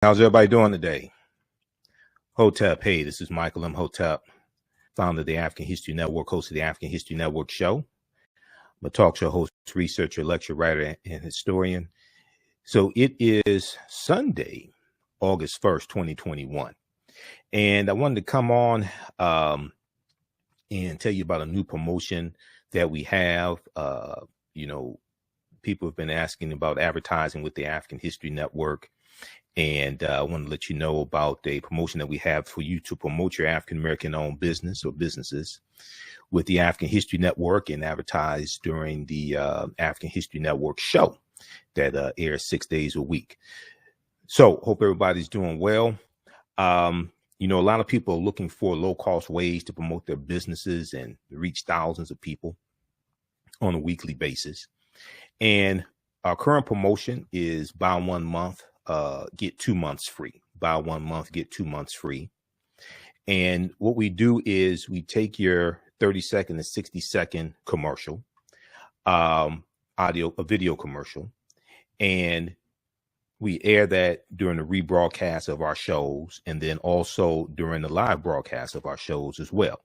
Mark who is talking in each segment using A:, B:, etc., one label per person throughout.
A: How's everybody doing today? Hotep, hey, this is Michael M. Hotep, founder of the African History Network, host of the African History Network show. I'm a talk show host, researcher, lecturer, writer, and historian. So it is Sunday, August 1st, 2021. And I wanted to come on and tell you about a new promotion that we have. People have been asking about advertising with the African History Network. And I want to let you know about a promotion that we have for you to promote your African-American owned business or businesses with the African History Network and advertise during the African History Network show that airs 6 days a week. So hope everybody's doing well. A lot of people are looking for low-cost ways to promote their businesses and reach thousands of people on a weekly basis. And our current promotion is buy 1 month, get 2 months free. Buy 1 month, get 2 months free. And what we do is we take your 30-second to 60-second commercial, a video commercial, and we air that during the rebroadcast of our shows, and then also during the live broadcast of our shows as well.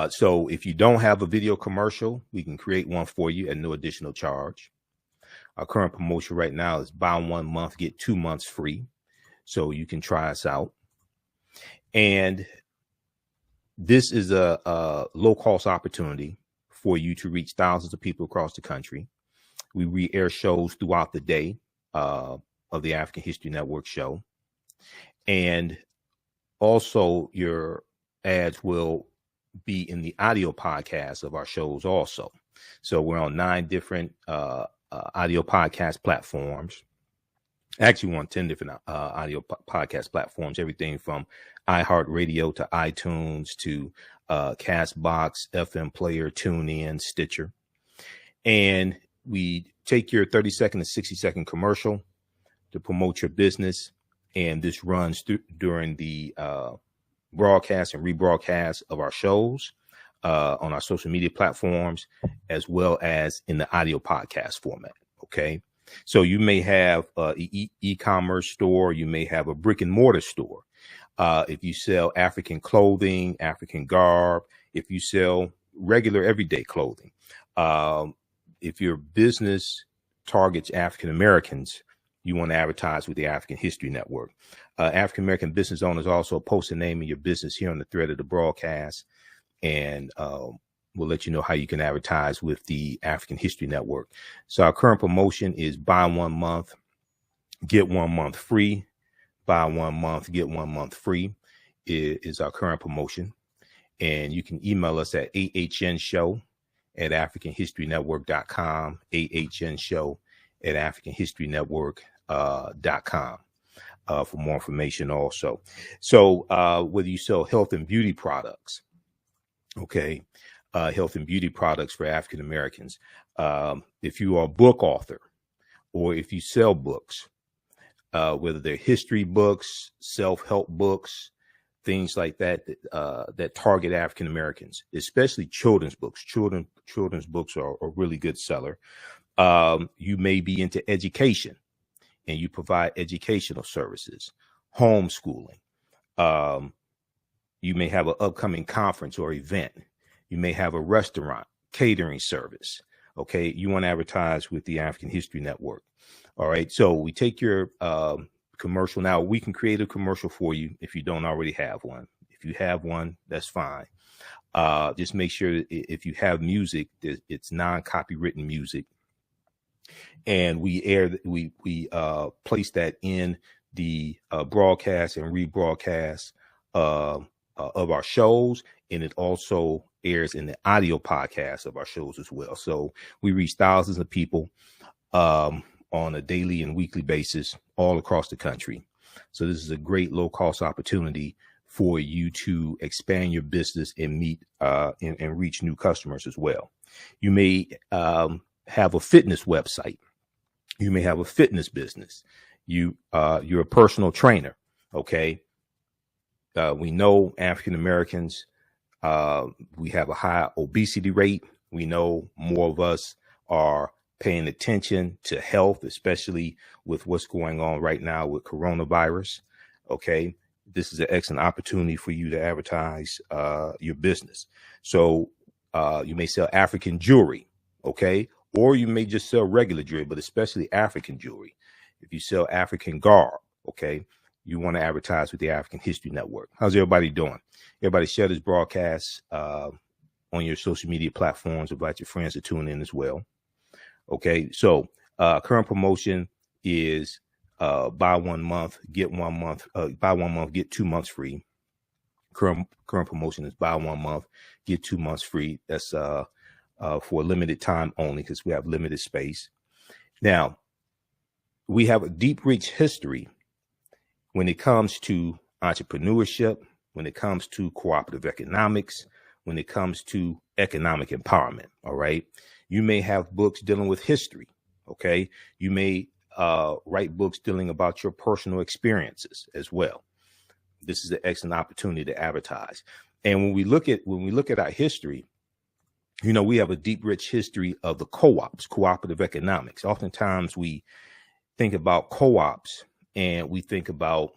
A: So if you don't have a video commercial, we can create one for you at no additional charge. Our current promotion right now is buy 1 month, get 2 months free. So you can try us out. And this is a low cost opportunity for you to reach thousands of people across the country. We re-air shows throughout the day of the African History Network show. And also your ads will be in the audio podcast of our shows also. So we're on 9 different audio podcast platforms. Actually, we're on 10 different audio podcast platforms, everything from iHeartRadio to iTunes to Castbox, FM Player, TuneIn, Stitcher. And we take your 30-second to 60-second commercial to promote your business. And this runs during the broadcast and rebroadcast of our shows on our social media platforms, as well as in the audio podcast format. Okay. So you may have an e-commerce store. You may have a brick and mortar store. If you sell African clothing, African garb, if you sell regular everyday clothing, if your business targets African Americans, you want to advertise with the African History Network. African American business owners also post the name of your business here on the thread of the broadcast, and we'll let you know how you can advertise with the African History Network. So our current promotion is buy 1 month, get 1 month free. Buy 1 month, get 1 month free is our current promotion. And you can email us at ahnshow@africanhistorynetwork.com, ahnshow@africanhistorynetwork.com for more information also. So whether you sell health and beauty products, okay, health and beauty products for African Americans, if you are a book author or if you sell books, whether they're history books, self-help books, things like that, that target African Americans, especially children's books. Children's books are a really good seller. You may be into education and you provide educational services, homeschooling. You may have an upcoming conference or event. You may have a restaurant, catering service. Okay. You want to advertise with the African History Network. All right. So we take your commercial. Now we can create a commercial for you if you don't already have one. If you have one, that's fine. Just make sure that if you have music, it's non-copywritten music. And we place that in the broadcast and rebroadcast of our shows. And it also airs in the audio podcast of our shows as well. So we reach thousands of people on a daily and weekly basis all across the country. So this is a great low cost opportunity for you to expand your business and meet and reach new customers as well. You may have a fitness website. You may have a fitness business. You're a personal trainer. Okay. We know African Americans, we have a high obesity rate. We know more of us are paying attention to health, especially with what's going on right now with coronavirus. Okay. This is an excellent opportunity for you to advertise your business. So you may sell African jewelry, okay? Or you may just sell regular jewelry, but especially African jewelry. If you sell African garb, okay, you want to advertise with the African History Network. How's everybody doing? Everybody share this broadcast on your social media platforms. Invite your friends to tune in as well. Okay, so current promotion is buy 1 month, get 1 month, buy 1 month, get 2 months free. Current promotion is buy 1 month, get 2 months free. That's for a limited time only because we have limited space. Now, we have a deep, rich history when it comes to entrepreneurship, when it comes to cooperative economics, when it comes to economic empowerment. All right. You may have books dealing with history. Okay. You may write books dealing about your personal experiences as well. This is an excellent opportunity to advertise. And when we look at our history, you know, we have a deep, rich history of the co-ops, cooperative economics. Oftentimes we think about co-ops and we think about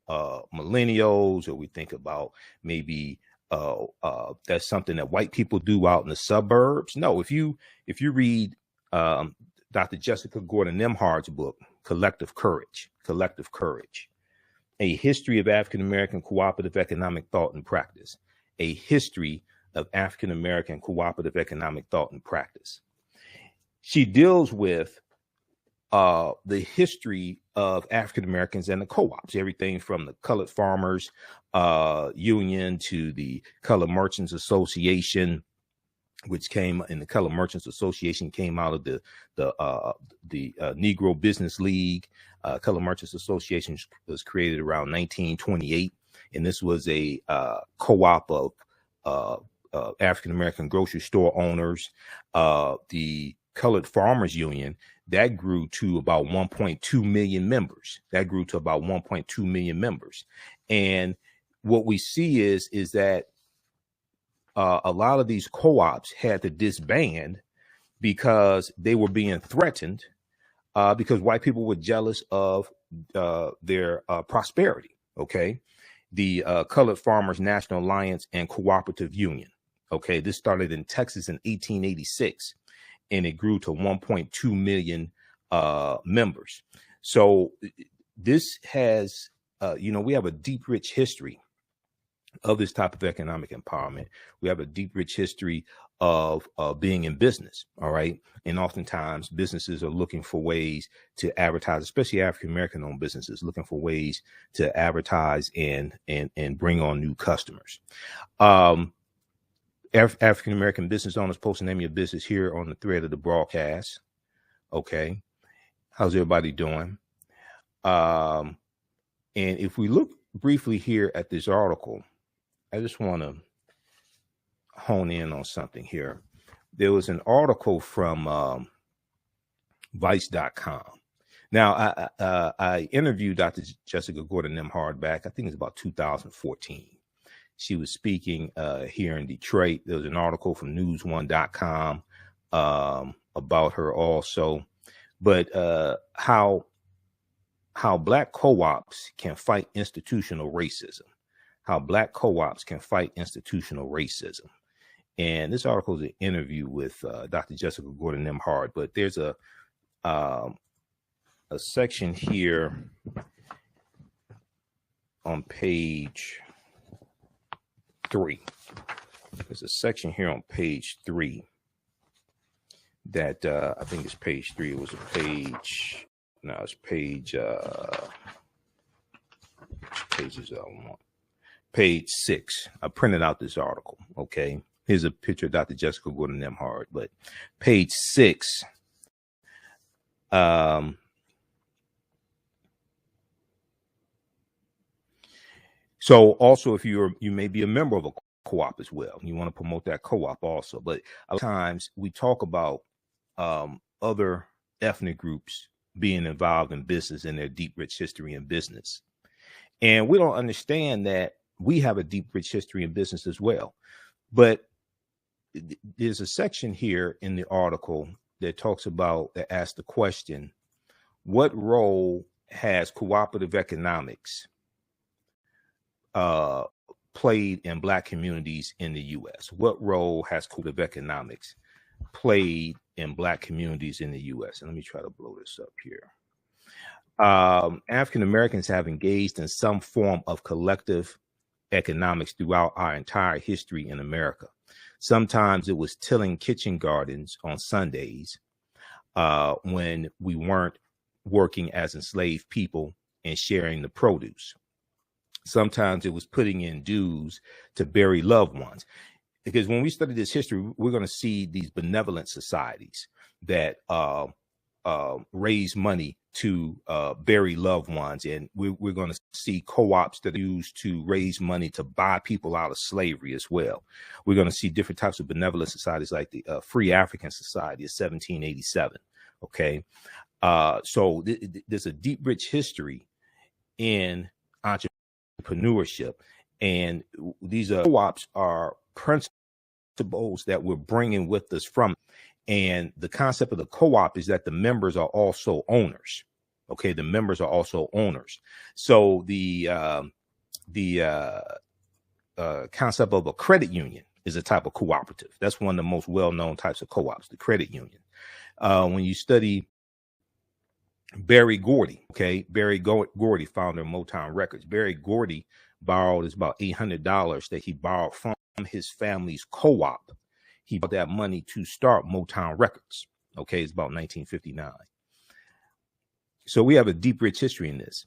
A: millennials, or we think about maybe that's something that white people do out in the suburbs. No, if you read Dr. Jessica Gordon Nemhard's book, Collective Courage, A History of African American Cooperative Economic Thought and Practice, a history of African American cooperative economic thought and practice. She deals with the history of African Americans and the co-ops, everything from the Colored Farmers Union to the Colored Merchants Association, which came in the Colored Merchants Association came out of the Negro Business League. Colored Merchants Association was created around 1928, and this was a co-op of African American grocery store owners. The Colored Farmers Union, that grew to about 1.2 million members. And what we see is that a lot of these co-ops had to disband because they were being threatened because white people were jealous of their prosperity. Okay. The Colored Farmers National Alliance and Cooperative Union. Okay. This started in Texas in 1886 and it grew to 1.2 million members. So this has, we have a deep, rich history of this type of economic empowerment. We have a deep, rich history of being in business. All right. And oftentimes businesses are looking for ways to advertise, especially African-American owned businesses, looking for ways to advertise and bring on new customers. African-American business owners, post the name of your business here on the thread of the broadcast. Okay. How's everybody doing? And if we look briefly here at this article, I just want to hone in on something here. There was an article from Vice.com. Now, I interviewed Dr. Jessica Gordon Nemhard back, I think it's about 2014. She was speaking here in Detroit. There was an article from news1.com about her also. But how Black co-ops can fight institutional racism. And this article is an interview with Dr. Jessica Gordon Nemhard, but there's a section here on page 3. There's a section here on page 3 that I think it's page 3. It was a page. No, it's page. Pages I want. Page 6. I printed out this article. Okay. Here's a picture of Dr. Jessica Gordon Nemhard, but page 6. So also, if you may be a member of a co-op as well, you want to promote that co-op also. But a lot of times we talk about other ethnic groups being involved in business and their deep, rich history in business. And we don't understand that we have a deep, rich history in business as well. But there's a section here in the article that talks about, that asks the question, what role has cooperative economics played in Black communities in the U.S.? What role has cooperative economics played in Black communities in the U.S.? And let me try to blow this up here. African Americans have engaged in some form of collective economics throughout our entire history in America. Sometimes it was tilling kitchen gardens on Sundays when we weren't working as enslaved people and sharing the produce. Sometimes it was putting in dues to bury loved ones. Because when we study this history, we're going to see these benevolent societies that raise money to bury loved ones. And we're going to see co-ops that are used to raise money to buy people out of slavery as well. We're going to see different types of benevolent societies like the Free African Society of 1787. Okay. So there's a deep, rich history in entrepreneurship. And these co-ops are principles that we're bringing with us from. And the concept of the co-op is that the members are also owners. Okay, the members are also owners. So the concept of a credit union is a type of cooperative. That's one of the most well-known types of co-ops, the credit union. When you study Berry Gordy, okay, Berry Gordy, founder of Motown Records. Berry Gordy borrowed about $800 that he borrowed from his family's co-op. He bought that money to start Motown Records. Okay, it's about 1959. So we have a deep, rich history in this.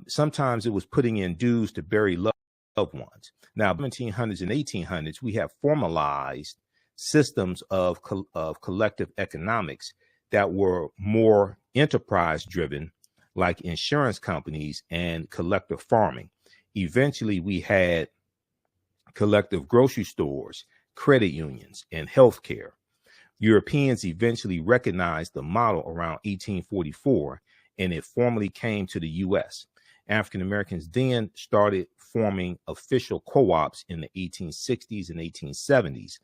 A: Sometimes it was putting in dues to bury loved ones. Now, 1700s and 1800s, we have formalized systems of collective economics that were more enterprise driven, like insurance companies and collective farming. Eventually, we had collective grocery stores, credit unions, and healthcare. Europeans eventually recognized the model around 1844, and it formally came to the U.S. African Americans then started forming official co-ops in the 1860s and 1870s.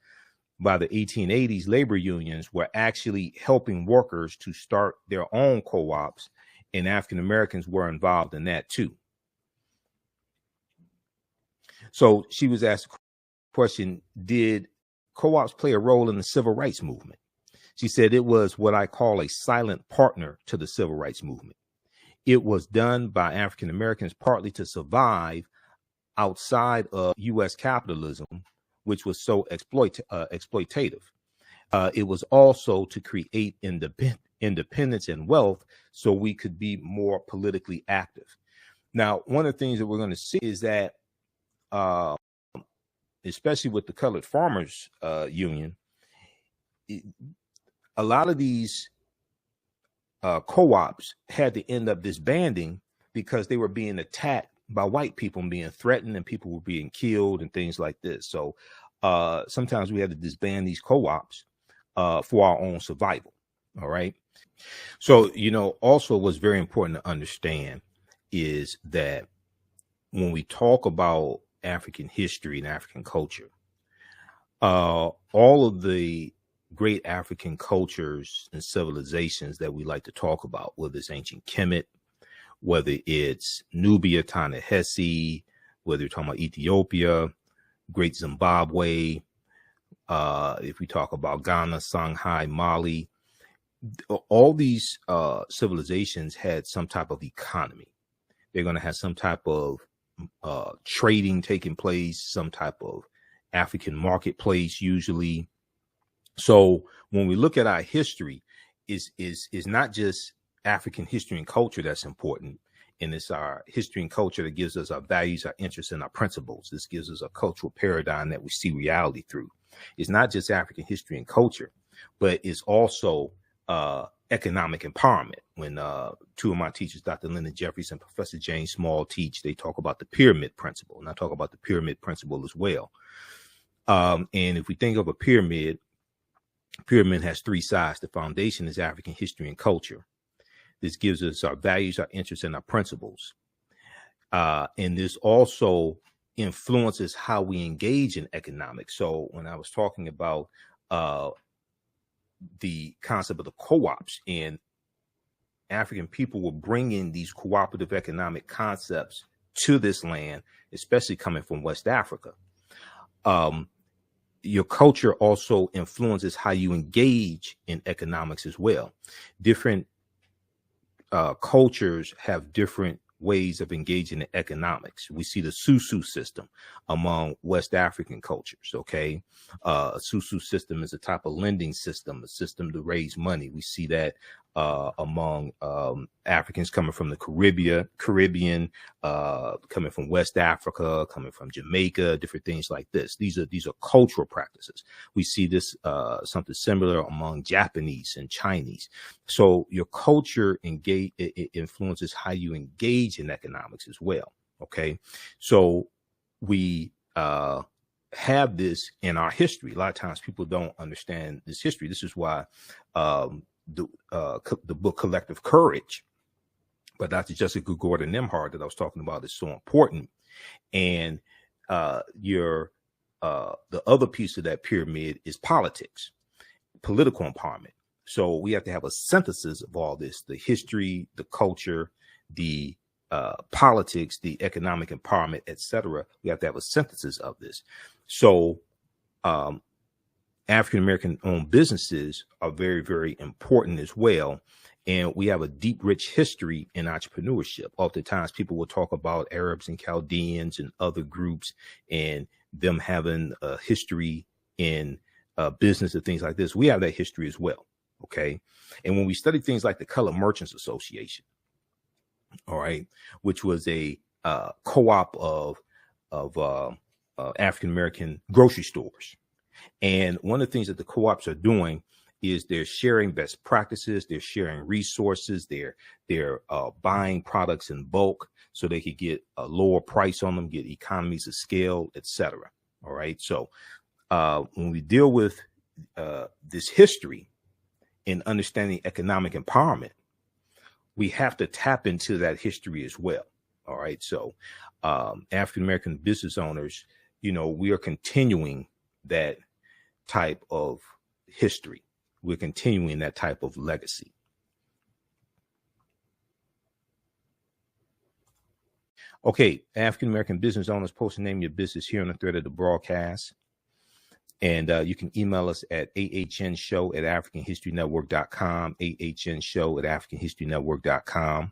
A: By the 1880s, labor unions were actually helping workers to start their own co-ops, and African Americans were involved in that too. So she was asked the question, did co-ops play a role in the civil rights movement? She said it was what I call a silent partner to the civil rights movement. It was done by African Americans partly to survive outside of U.S. capitalism, which was so exploitative. It was also to create independence and wealth so we could be more politically active. Now, one of the things that we're going to see is that especially with the Colored Farmers Union, a lot of these co-ops had to end up disbanding because they were being attacked by white people and being threatened, and people were being killed and things like this. So sometimes we had to disband these co-ops for our own survival. All right. So, also what's very important to understand is that when we talk about African history and African culture, all of the great African cultures and civilizations that we like to talk about, whether it's ancient Kemet, whether it's Nubia, Ta-Nehisi, whether you're talking about Ethiopia, Great Zimbabwe, if we talk about Ghana, Songhai, Mali, all these civilizations had some type of economy. They're going to have some type of trading taking place, some type of African marketplace usually. So when we look at our history, is not just African history and culture that's important, and it's our history and culture that gives us our values, our interests, and our principles. This gives us a cultural paradigm that we see reality through. It's not just African history and culture, but it's also economic empowerment. When two of my teachers, Dr. Lyndon Jeffries and Professor James Small, teach, they talk about the pyramid principle, and I talk about the pyramid principle as well. And if we think of a pyramid has three sides. The foundation is African history and culture. This gives us our values, our interests, and our principles. And this also influences how we engage in economics. So when I was talking about the concept of the co-ops, and African people will bring in these cooperative economic concepts to this land, especially coming from West Africa. Your culture also influences how you engage in economics as well. Different cultures have different ways of engaging in economics. We see the susu system among West African cultures. Okay. A susu system is a type of lending system, a system to raise money. We see that among Africans coming from the Caribbean, coming from West Africa, coming from Jamaica, different things like this. These are cultural practices. We see this something similar among Japanese and Chinese. So your culture influences how you engage in economics as well. Okay, so we have this in our history. A lot of times people don't understand this history. This is why the book Collective Courage by Dr. Jessica Gordon Nimhard that I was talking about is so important. And the other piece of that pyramid is politics, political empowerment. So we have to have a synthesis of all this: the history, the culture, the politics, the economic empowerment, etc. We have to have a synthesis of this. So African-American owned businesses are very, very important as well. And we have a deep, rich history in entrepreneurship. Oftentimes people will talk about Arabs and Chaldeans and other groups and them having a history in business and things like this. We have that history as well. Okay. And when we study things like the Colored Merchants Association, all right, which was a co-op of African-American grocery stores. And one of the things that the co-ops are doing is they're sharing best practices, they're sharing resources, they're buying products in bulk so they could get a lower price on them, get economies of scale, etc. All right. So when we deal with this history in understanding economic empowerment, we have to tap into that history as well. All right. So African-American business owners, we are continuing that type of history. We're continuing that type of legacy. Okay, African-American business owners, post and name your business here on the thread of the broadcast. And you can email us at ahnshow@africanhistorynetwork.com, ahnshow@africanhistorynetwork.com.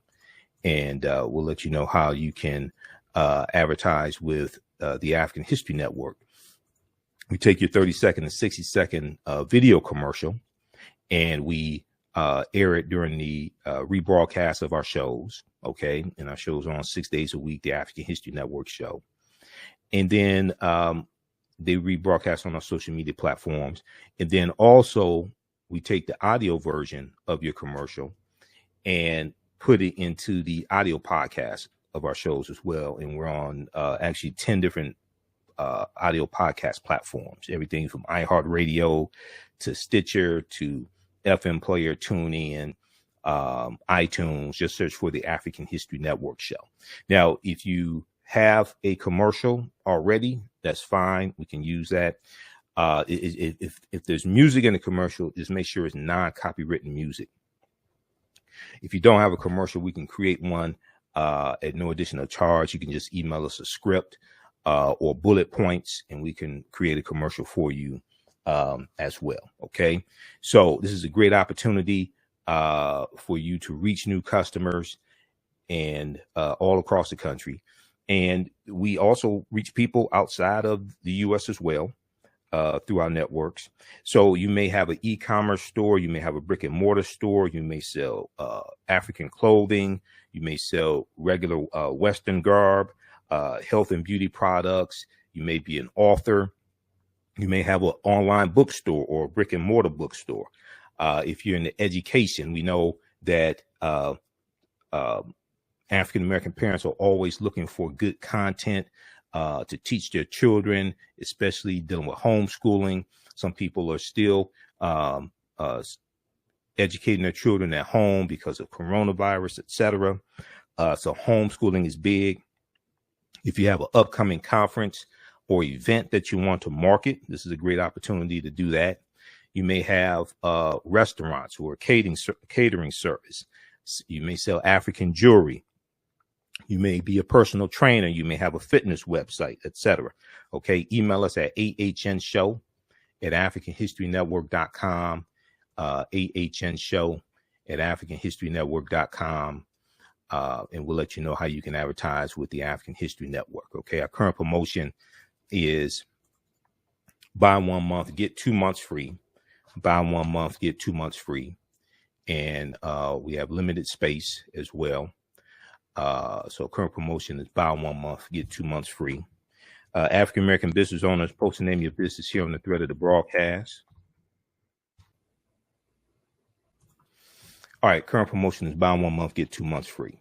A: And we'll let you know how you can advertise with the African History Network. We take your 30-second and 60-second video commercial, and we air it during the rebroadcast of our shows. Okay. And our shows are on 6 days a week, the African History Network show. And then they rebroadcast on our social media platforms. And then also we take the audio version of your commercial and put it into the audio podcast of our shows as well. And we're on actually 10 different audio podcast platforms, everything from iHeartRadio to Stitcher to FM Player, TuneIn, iTunes. Just search for the African History Network show. Now, if you have a commercial already, that's fine. We can use that. If there's music in the commercial, just make sure it's non-copywritten music. If you don't have a commercial, we can create one at no additional charge. You can just email us a script or bullet points, and we can create a commercial for you as well. Okay. So this is a great opportunity for you to reach new customers and all across the country. And we also reach people outside of the U.S. as well through our networks. So you may have an e-commerce store, you may have a brick and mortar store, you may sell African clothing, you may sell regular Western garb, health and beauty products. You may be an author. You may have an online bookstore or a brick and mortar bookstore. If you're in the education, we know that African-American parents are always looking for good content to teach their children, especially dealing with homeschooling. Some people are still educating their children at home because of coronavirus, etc. So homeschooling is big. If you have an upcoming conference or event that you want to market, this is a great opportunity to do that. You may have restaurants or catering service. You may sell African jewelry. You may be a personal trainer. You may have a fitness website, etc. Okay. Email us at ahnshow@africanhistorynetwork.com. ahnshow@africanhistorynetwork.com. And we'll let you know how you can advertise with the African History Network. Okay. Our current promotion is buy 1 month, get 2 months free. Buy 1 month, get 2 months free. And we have limited space as well. So current promotion is buy 1 month, get 2 months free. African American business owners, post the name of your business here on the thread of the broadcast. All right, current promotion is buy 1 month, get 2 months free.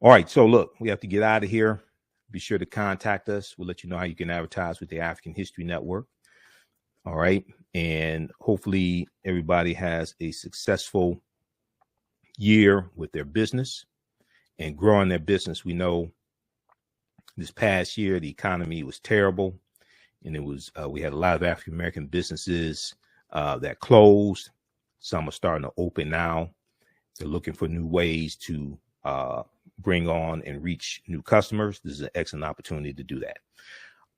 A: All right, so look, we have to get out of here. Be sure to contact us. We'll let you know how you can advertise with the African History Network. All right, and hopefully everybody has a successful year with their business and growing their business. We know this past year the economy was terrible, and it was we had a lot of African American businesses that closed. Some are starting to open now. They're looking for new ways to bring on and reach new customers. This is an excellent opportunity to do that.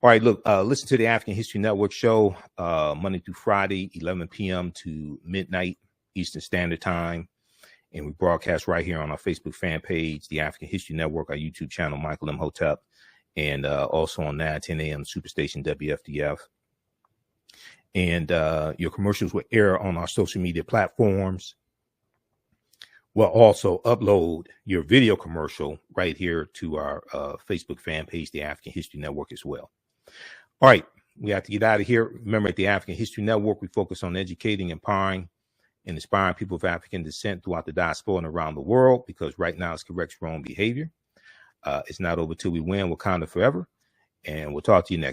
A: All right, look, listen to the African History Network show Monday through Friday, 11 p.m. to midnight Eastern Standard Time. And we broadcast right here on our Facebook fan page, the African History Network, our YouTube channel, Michael M. Hotep, and also on 9:10 a.m. Superstation WFDF. And your commercials will air on our social media platforms. We'll also upload your video commercial right here to our Facebook fan page, the African History Network, as well. All right, we have to get out of here. Remember, at the African History Network, we focus on educating, empowering, and inspiring people of African descent throughout the diaspora and around the world, because right now it's correct wrong behavior. It's not over till we win. Wakanda forever. And we'll talk to you next.